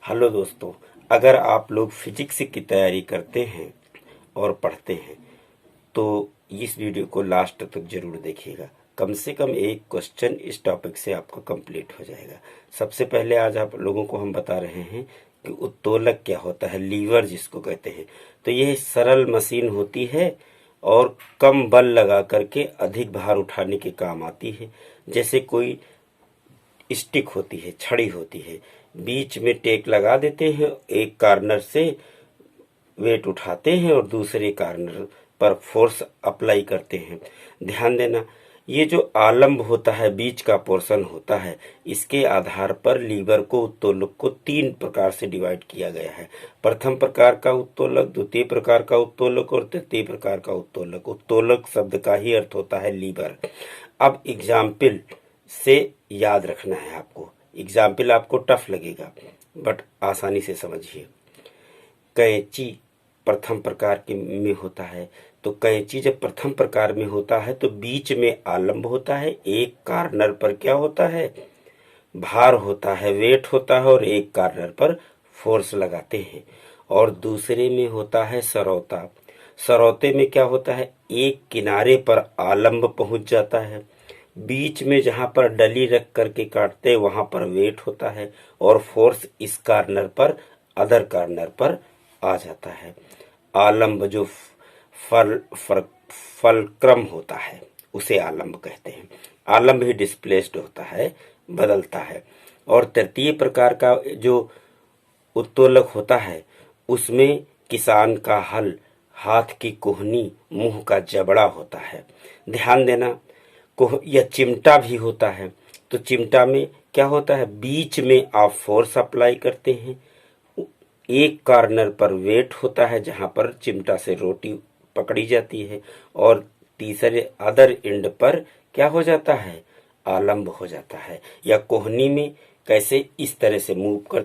Hello दोस्तों, अगर आप लोग फिजिक्स की तैयारी करते हैं और पढ़ते हैं तो इस वीडियो को लास्ट तक जरूर देखिएगा। कम से कम एक क्वेश्चन इस टॉपिक से आपका कंप्लीट हो जाएगा। सबसे पहले आज आप लोगों को हम बता रहे हैं कि उत्तोलक क्या होता है, लीवर जिसको कहते हैं। तो यह सरल मशीन होती है और कम बल लगा करके अधिक भार उठाने के काम आती है। जैसे कोई स्टिक होती है, छड़ी होती है, बीच में टेक लगा देते हैं, एक कार्नर से वेट उठाते हैं और दूसरे कार्नर पर फोर्स अप्लाई करते हैं। ध्यान देना, ये जो आलंब होता है, बीच का पोर्शन होता है, इसके आधार पर लीवर को, उत्तोलक को 3 प्रकार से डिवाइड किया गया है। प्रथम प्रकार का उत्तोलक, द्वितीय प्रकार का उत्तोलक और तृतीय प्रकार का उत्तोलक। उत्तोलक शब्द का ही अर्थ होता है लीवर। अब एग्जाम्पल से याद रखना है आपको। एग्जाम्पल आपको टफ लगेगा बट आसानी से समझिए। कैंची प्रथम प्रकार के में होता है, तो कैंची जब प्रथम प्रकार में होता है तो बीच में आलंब होता है, एक कार्नर पर क्या होता है, भार होता है, वेट होता है और एक कार्नर पर फोर्स लगाते हैं। और दूसरे में होता है सरौता। सरौते में क्या होता है, एक किनारे पर आलंब पहुंच जाता है, बीच में जहां पर डली रख करके काटते वहां पर वेट होता है और फोर्स इस कार्नर पर, अदर कार्नर पर आ जाता है। आलंब जो फलक्रम होता है उसे आलंब कहते हैं। आलंब ही डिस्प्लेस्ड होता है, बदलता है। और तृतीय प्रकार का जो उत्तोलक होता है उसमें किसान का हल, हाथ की कोहनी, मुंह का जबड़ा होता है। ध्यान देना, या चिमटा भी होता है। तो चिमटा में क्या होता है, बीच में आप फोर्स अप्लाई करते हैं, एक कार्नर पर वेट होता है जहां पर चिमटा से रोटी पकड़ी जाती है और तीसरे अदर एंड पर क्या हो जाता है, आलंब हो जाता है। या कोहनी में कैसे इस तरह से मूव कर